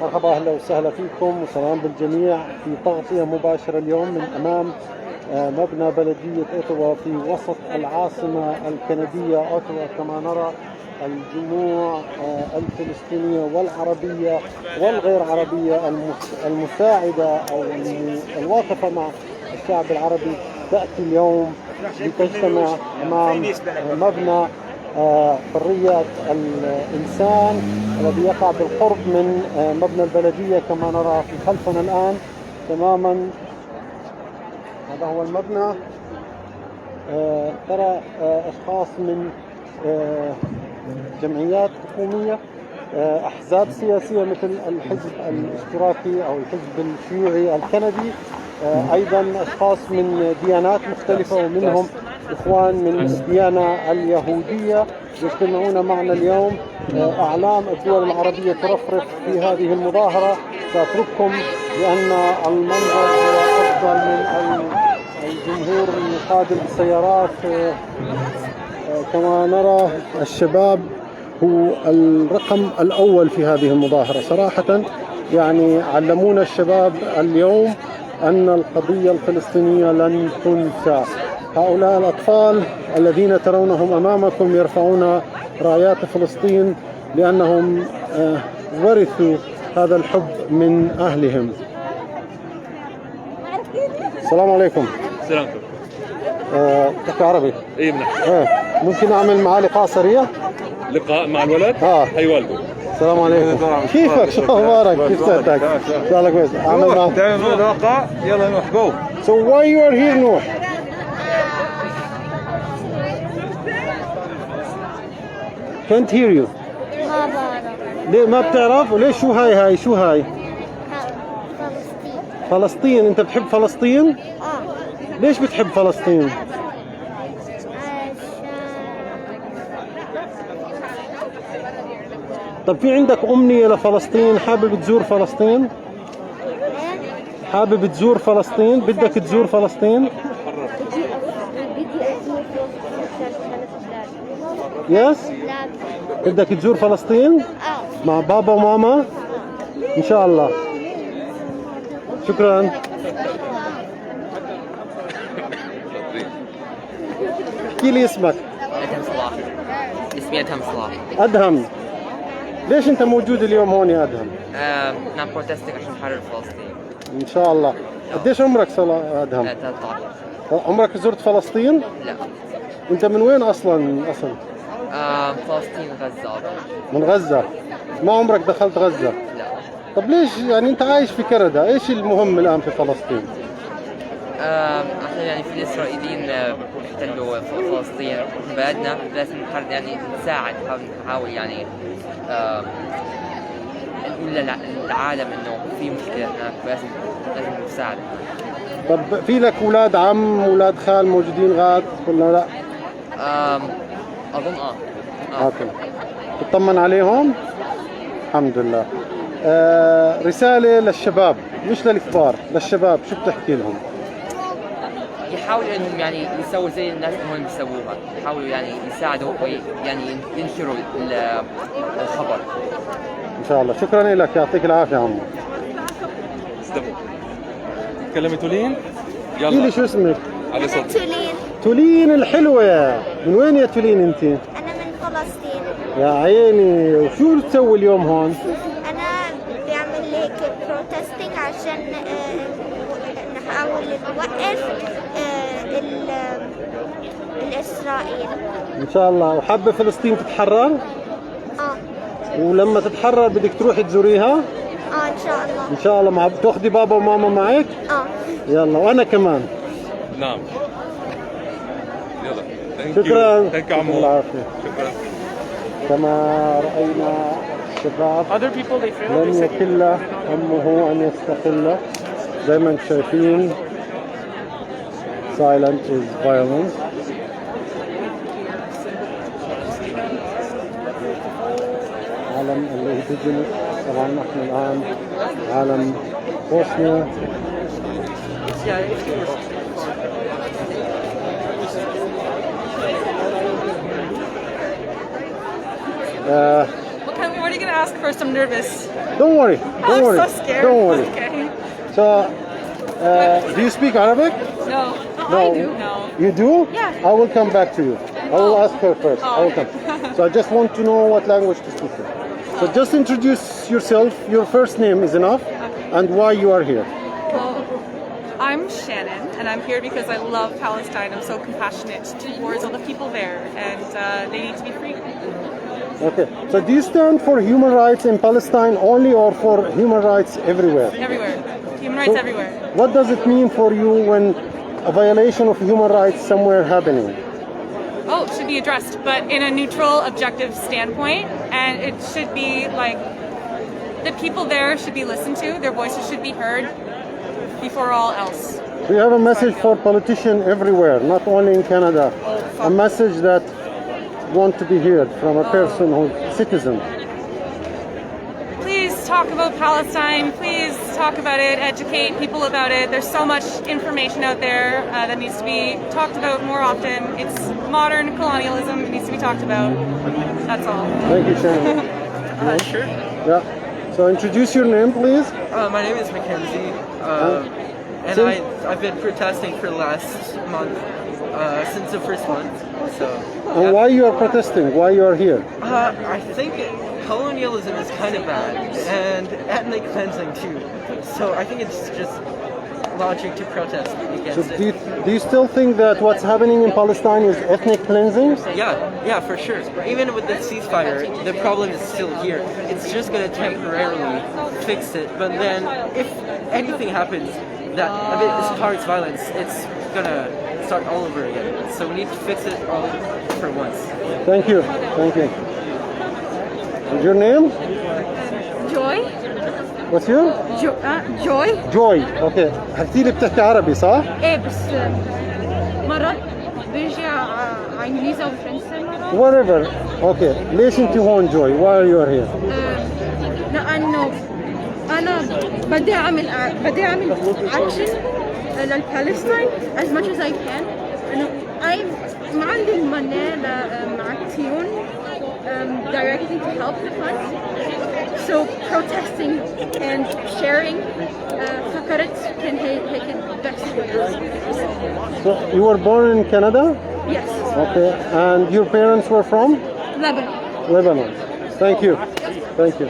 مرحبا، اهلا وسهلا فيكم وسلام بالجميع في تغطية مباشرة اليوم من امام مبنى بلدية اوتوا في وسط العاصمة الكندية اوتوا. كما نرى الجموع الفلسطينية والعربية والغير عربية المساعدة او الواقفة مع الشعب العربي تأتي اليوم لتجتمع امام مبنى حرية الإنسان الذي يقع بالقرب من مبنى البلدية كما نرى في خلفنا الآن تماما. هذا هو المبنى. ترى أشخاص من جمعيات حكومية، أحزاب سياسية مثل الحزب الاشتراكي أو الحزب الشيوعي الكندي، أيضا أشخاص من ديانات مختلفة ومنهم إخوان من الديانة اليهودية يجتمعون معنا اليوم. أعلام الدول العربية ترفرف في هذه المظاهرة. سأترككم لأن المنظر هو أفضل من الجمهور القادم بالسيارات. كما نرى الشباب هو الرقم الأول في هذه المظاهرة صراحة. يعني علمونا الشباب اليوم أن القضية الفلسطينية لن تنسى. هؤلاء الأطفال الذين ترونهم أمامكم يرفعون رايات فلسطين لأنهم ورثوا هذا الحب من أهلهم. السلام عليكم. السلام. تحكي عربي؟ اي منح. ممكن أعمل معاه لقاء سريع؟ لقاء مع الولد؟ حي والده. السلام عليكم. كيفك؟ شو أخبارك؟ كيف صحتك؟ إن شاء الله كويس. أعمل معاه. تعمل لقاء. يلا نروح جو. So why you are here نوح؟ Can't hear you. ما بعرف. ليه ما بتعرف؟ وليش شو هاي شو هاي؟ فلسطين. فلسطين. أنت بتحب فلسطين؟ ليش بتحب فلسطين؟ طب في عندك أمنية لفلسطين؟ حابب تزور فلسطين؟ حابب تزور فلسطين؟ بدك تزور فلسطين؟ يس؟ بدك تزور فلسطين؟ مع بابا وماما؟ إن شاء الله. شكرا. احكي لي اسمك. أدهم صلاح. اسمي أدهم صلاح. أدهم، ليش أنت موجود اليوم هون يا أدهم؟ نعم بروتستك عشان نحرر فلسطين. إن شاء الله. قديش عمرك أدهم؟ 13. عمرك زرت فلسطين؟ لا. أنت من وين أصلا؟ فلسطين غزة. من غزة. ما عمرك دخلت غزة؟ لا. طب ليش يعني أنت عايش في كندا؟ إيش المهم الآن في فلسطين؟ عشان يعني في الإسرائيليين احتلوا فلسطين بلدنا، لازم يعني نساعد، نحاول يعني نقول للعالم إنه في مشكلة هناك ولازم نساعد. طب في لك أولاد عم أولاد خال موجودين غاد ولا لا؟ أظن أوكي. تطمن عليهم؟ الحمد لله. رسالة للشباب مش للكبار، للشباب شو بتحكي لهم؟ يحاولوا انهم يعني يسووا زي الناس اللي بيسووها، يحاولوا يعني يساعدوا يعني ينشروا الخبر. ان شاء الله. شكرا لك، يعطيك العافيه عمو. تكلمي تولين؟ يلا. احكي لي شو اسمك؟ على صوت. تولين. تولين الحلوه. من وين يا تولين انت؟ أنا من فلسطين. يا عيني، وشو بتسوي اليوم هون؟ أنا بعمل هيك بروتستنج عشان نحاول نوقف الإسرائيل. ان شاء الله. وحابه فلسطين تتحرر؟ ولما تتحرر بدك تروحي تزوريها؟ إن شاء الله. ان شاء الله. تاخذي بابا وماما معك؟ يلا. وانا كمان. نعم. يلا. شكرا. ثانك يو عمو. العافيه. شكرا. كما راينا شباب لن يكل همه ان يستقل. زي ما انتم شايفين silent is violence. عالم الانتيجينيس. طبعا نحن الان عالم بوسنيا. What are you gonna ask first. I'm nervous. Don't worry. Don't I'm worry. so scared. Don't worry. Okay. So, do you speak Arabic? No. No. I do. No. You do? Yeah. I will come back to you. I will ask her first. Oh. I will come. So I just want to know what language to speak. So just introduce yourself. Your first name is enough, and why you are here. Well, I'm Shannon, and I'm here because I love Palestine. I'm so compassionate towards all the people there, and they need to be free. Okay. So do you stand for human rights in Palestine only, or for human rights everywhere? Everywhere. Human rights everywhere. What does it mean for you when a violation of human rights somewhere happening? Oh, it should be addressed, but in a neutral, objective standpoint, and it should be like the people there should be listened to, their voices should be heard before all else. We have a message for politicians everywhere, not only in Canada. A message that want to be heard from a person who's citizen. Please talk about Palestine. Please talk about it. Educate people about it. There's so much information out there that needs to be talked about more often. It's modern colonialism. It needs to be talked about. That's all. Thank you, Shannon. Sure. Yeah. So introduce your name, please. My name is Mackenzie, and I've been protesting for the last month, since the first month. So. And why you are protesting? Why you are here? I think colonialism is kind of bad, and ethnic cleansing too. So I think it's just logic to protest So against it. do you still think that what's happening in Palestine is ethnic cleansing? Yeah, for sure. Even with the ceasefire, the problem is still here. It's just going to temporarily fix it, but then if anything happens that a bit starts violence, it's going to start all over again. So we need to fix it all for once. Thank you. Thank you. And your name? Joy. What's your? Joy. Joy. Okay. حكيتي لي بتحكي عربي صح؟ ايه بس مرات بيجي على انجليزي او فرنسي مرات. Whatever. Okay. ليش انت هون Joy? Why are you here? لانه انا بدي اعمل اكشن للبالستين as much as I can. انه ما عندي المانع مع التيون directly to help the fund. So protesting and sharing فكرت كان هيك best way. So you were born in Canada? Yes. Okay. And your parents were from? Lebanon. Lebanon. Thank you. Thank you.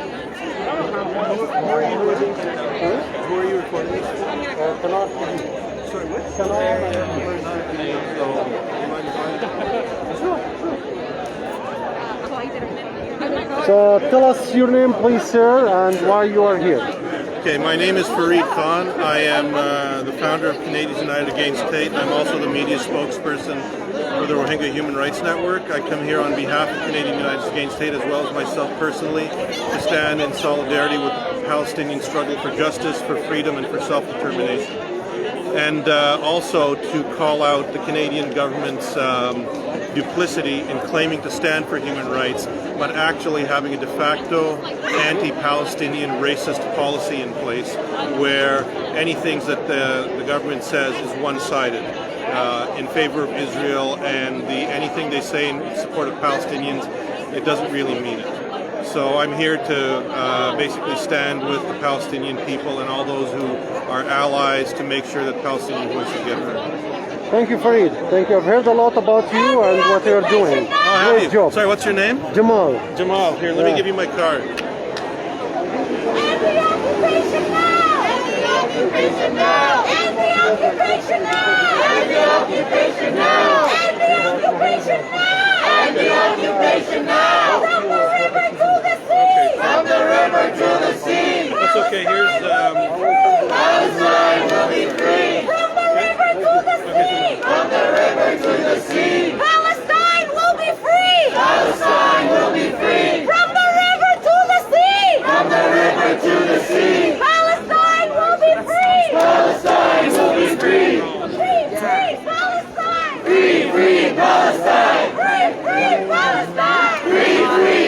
Who are you recording? Canar TV. Sorry, what? So tell us your name, please, sir, and why you are here. Okay, my name is Fareed Khan. I am the founder of Canadians United Against Hate. I'm also the media spokesperson for the Rohingya Human Rights Network. I come here on behalf of Canadian United Against Hate, as well as myself personally, to stand in solidarity with the Palestinian struggle for justice, for freedom, and for self-determination. And also to call out the Canadian government's duplicity in claiming to stand for human rights, but actually having a de facto anti-Palestinian racist policy in place where anything that the government says is one-sided in favor of Israel, and anything they say in support of Palestinians, it doesn't really mean it. So I'm here to basically stand with the Palestinian people and all those who are allies to make sure that Palestinian voices get heard. Thank you, Fareed. Thank you. I've heard a lot about you and what you're doing. Great job. Sorry, what's your name? Jamal. Jamal. Here, let me give you my card. End the occupation now! End the occupation now! End the occupation now! End the occupation now! End the occupation now! End the occupation now! From the river to the sea! From the river to the sea! That's okay. Here's Palestine will be free! From the river to the sea! From the river to the sea! Palestine will be free! Palestine will be free! From the river to the sea! From the river to the sea! Palestine will be free! Palestine will be free! Free, free Palestine! Free, free Palestine! Free, free Palestine! Free, free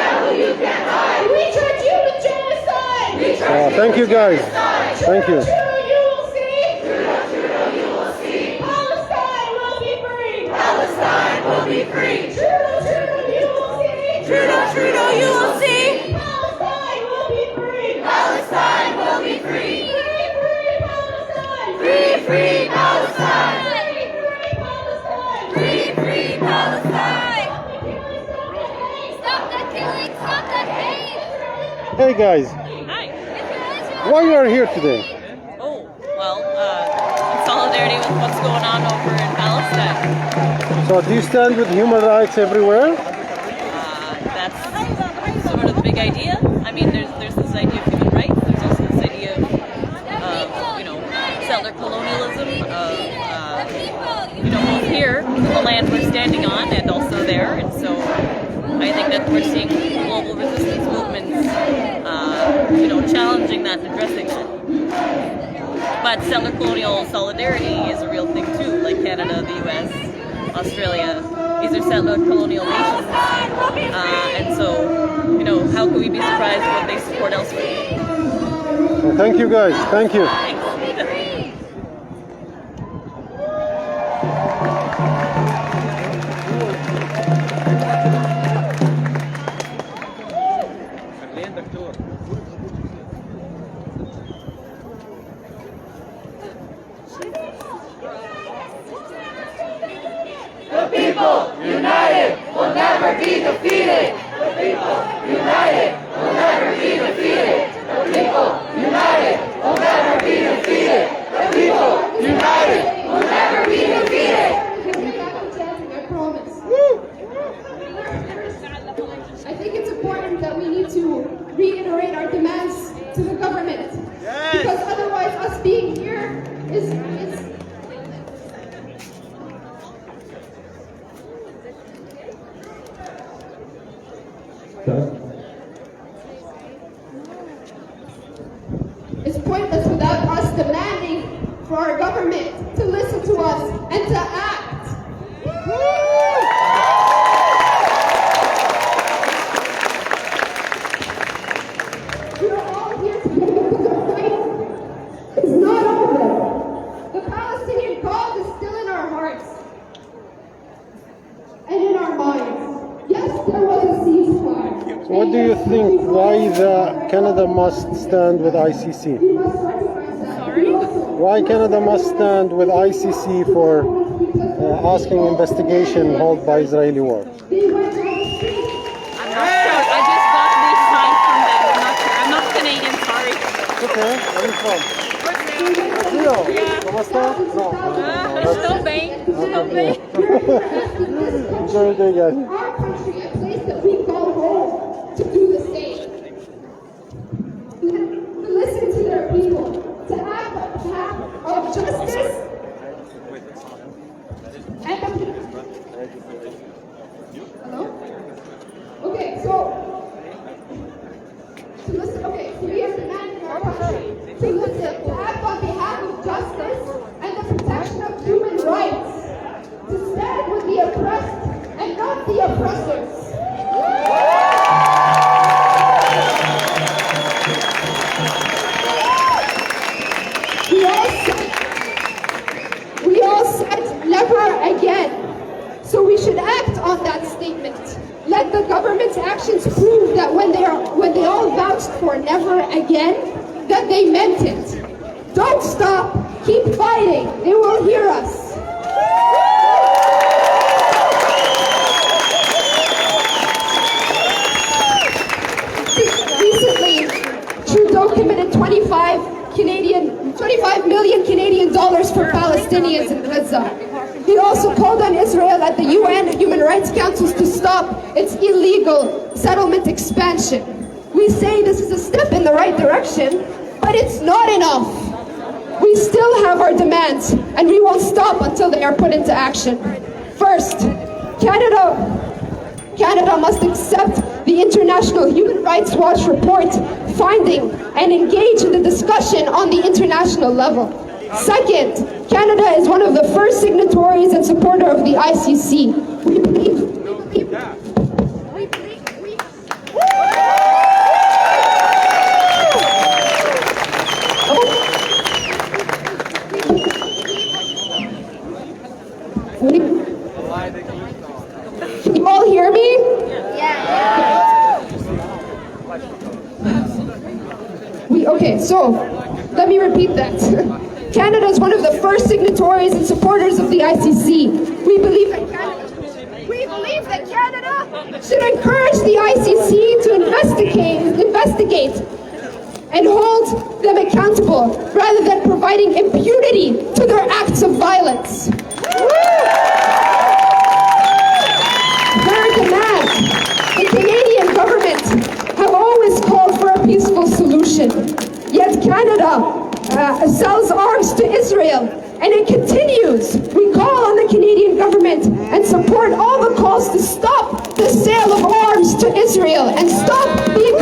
Thank you guys. Thank you. Palestine will be free. Trudeau, you will see. Palestine will be free. Palestine will be free. Free Palestine. Free Palestine. Stop the killing, stop the hate. Hey guys. Hi. Why you are here today? Oh, well, in solidarity with what's going on over in Palestine. So do you stand with human rights everywhere? That's sort of the big idea. I mean, there's this idea of human rights. There's also this idea of settler colonialism. Both here, the land we're standing on, and also there. And so, I think that we're seeing global resistance movements, challenging that and addressing that. But settler colonial solidarity is a real thing too, like Canada, the US, Australia. These are settler colonial nations. And so, how can we be surprised when they support elsewhere? Well, thank you guys. Thank you. Thanks. The people united will never be defeated. The people united will never be defeated. The people united will never be defeated. The people united will never be defeated. I promise. I think it's important that we need to reiterate our demands to the government. Because otherwise us being here is it's pointless without us demanding for our government to listen to us and to act. We are all here together because our fight is not over. The Palestinian cause is still in our hearts and in our minds. Yes, there was a ceasefire. What do you think? Why Canada must stand with ICC? Why Canada must stand with ICC for asking investigation held by Israeli war? I'm not sure. I just got this sign from them. I'm not Canadian, sorry. Okay, where are you from? Brazil. ¿Cómo está? No. Estou bem. Enjoy your day, guys. Our country, a place that we call home, to do the same. To listen to their people, to act on behalf of justice and Hello? Okay, so to listen, so we are demanding our country to listen, to act on behalf of justice and the protection of human rights, to stand with the oppressed and not the oppressors. We all said never again. So we should act on that statement. Let the government's actions prove that when they all vouched for never again, that they meant it. Don't stop. Keep fighting. They will hear us. Recently, Trudeau committed 25 million Canadian dollars for Palestinians in Gaza. He also called on Israel at the UN Human Rights Council to stop its illegal settlement expansion. We say this is a step in the right direction, but it's not enough. We still have our demands, and we won't stop until they are put into action. First, Canada must accept the International Human Rights Watch report finding and engage in the discussion on the international level. Second, Canada is one of the first signatories and supporter of the ICC. Can you all hear me? Okay, so let me repeat that. Canada is one of the first signatories and supporters of the ICC. We believe that Canada should encourage the ICC to investigate and hold them accountable rather than providing impunity to their acts of violence. Their demands, the Canadian government have always called for a peaceful solution. Yet Canada sells arms to Israel, and it continues. We call on the Canadian government and support all the calls to stop the sale of arms to Israel and stop the...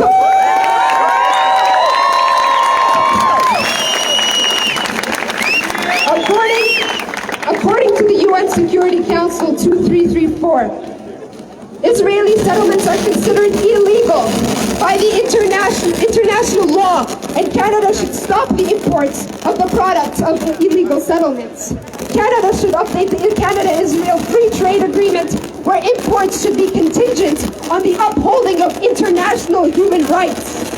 According to the UN Security Council 2334, Israeli settlements are considered illegal by the international law, and Canada should stop the imports of the products of the illegal settlements. Canada should update the Canada-Israel Free Trade Agreement, where imports should be contingent on the upholding of international human rights.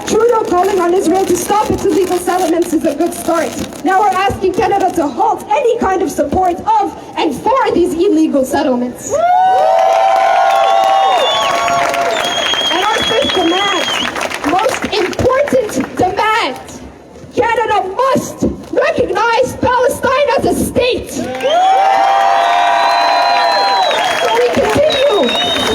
Trudeau calling on Israel to stop its illegal settlements is a good start. Now we're asking Canada to halt any kind of support of and for these illegal settlements. And our fifth demand, most important demand, Canada must recognize Palestine as a state. So we continue.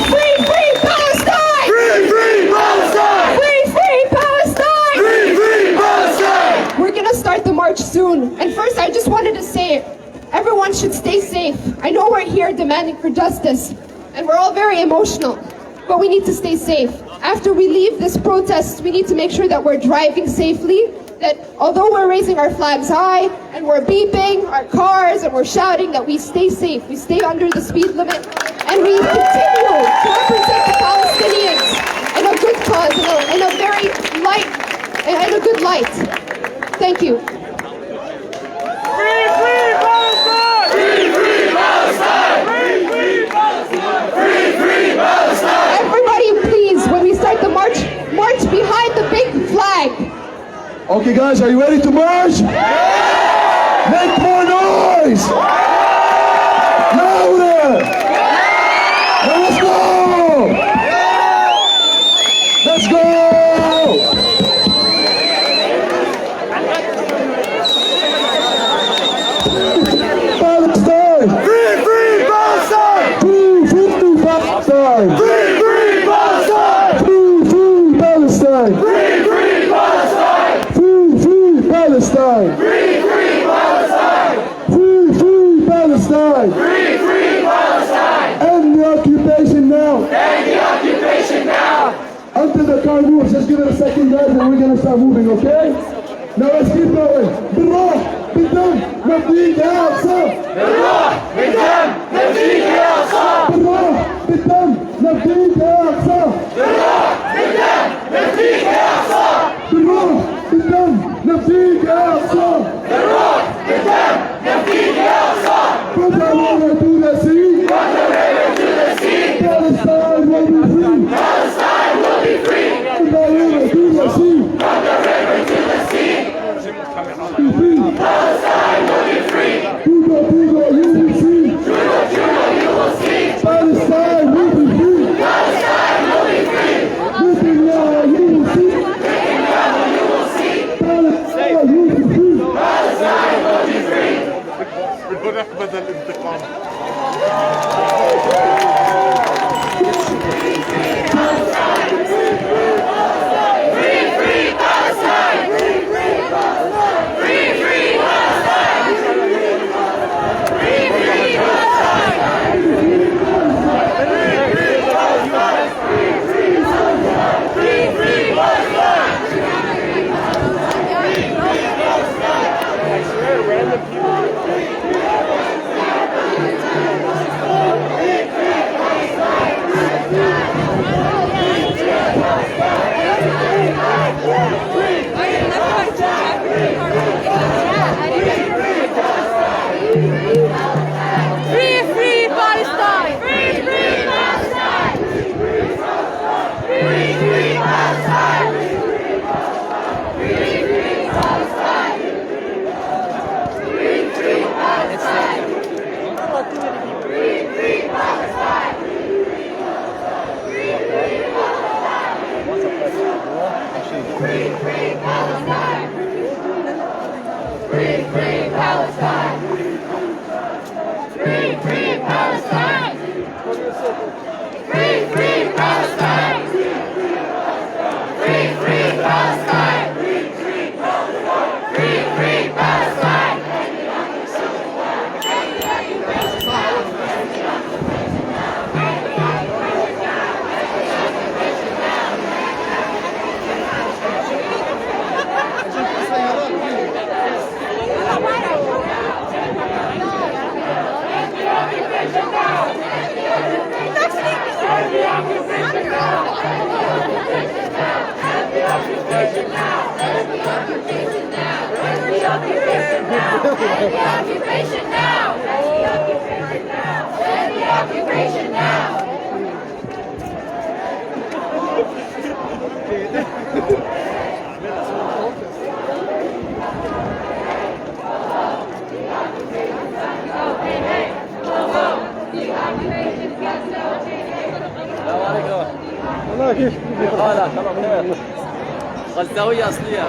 Free, free Palestine! Free, free Palestine! Free, free Palestine! Free, free Palestine! We're gonna start the march soon. And first I just wanted to say, everyone should stay safe. I know we're here demanding for justice, and we're all very emotional, but we need to stay safe. After we leave this protest, we need to make sure that we're driving safely, that although we're raising our flags high and we're beeping our cars and we're shouting, that we stay safe, we stay under the speed limit, and we continue to represent the Palestinians in a good cause, in a very light, in a good light. Thank you. Free, free Palestine! Free, free Palestine! Free, free Palestine! Free, free Palestine! Everybody, please, when we start the march, march behind the big flag. Okay, guys, are you ready to march? Yeah! Make more noise! Yeah! Louder! Yeah! Let's go! Yeah! Let's go! Palestine! Free, free Palestine! Free, free Palestine! Free, free Palestine! Free, free Palestine! Free, free Palestine! Free, free Palestine! Free, free Palestine! Free, free Palestine! Free, free Palestine! End the occupation now! End the occupation now! Until the car moves, just give it a second, guys, and we're gonna start moving, okay? Now let's keep going. بالروح بالدم نبني أقصى. بالروح بالدم نبني أقصى. بالروح بالدم نبني أقصى. بالروح بالدم نبني أقصى. بالروح بالدم نبني أقصى. بالروح بالدم نبني أقصى. From the river to the sea. From the river to the sea. Palestine will be free. Palestine will be free. From the river to the sea. From the river to the sea. Be free. Palestine will be free. People, you will be free. occupation now! End the occupation now! والله كيف غزاوية أصلية.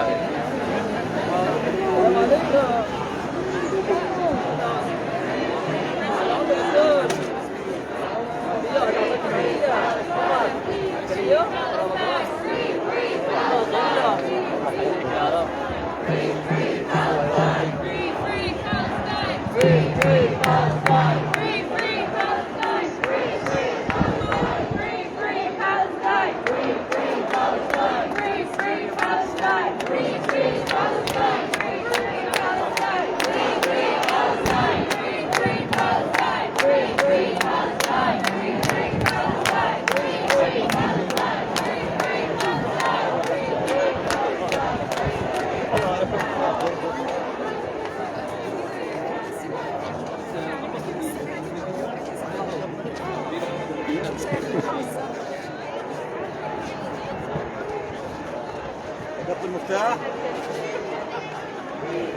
المفتاح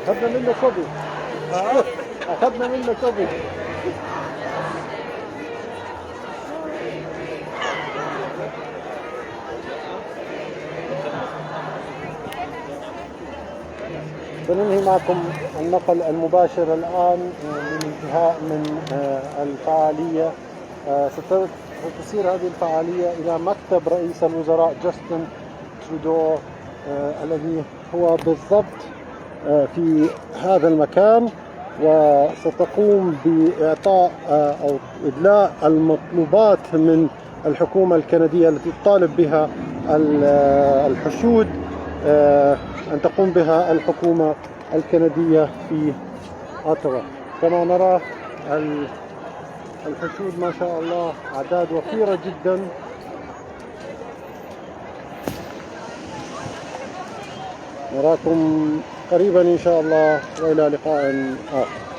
أخذنا منه كوبي. أخذنا منه كوبي. بننهي معكم النقل المباشر الآن للانتهاء من الفعالية. ستسير هذه الفعالية إلى مكتب رئيس الوزراء جاستن ترودو الذي هو بالضبط في هذا المكان، وستقوم بإعطاء أو إدلاء المطلوبات من الحكومة الكندية التي تطالب بها الحشود أن تقوم بها الحكومة الكندية في أوتاوا. كما نرى الحشود ما شاء الله أعداد وفيرة جدا. نراكم قريبا إن شاء الله، وإلى لقاء آخر.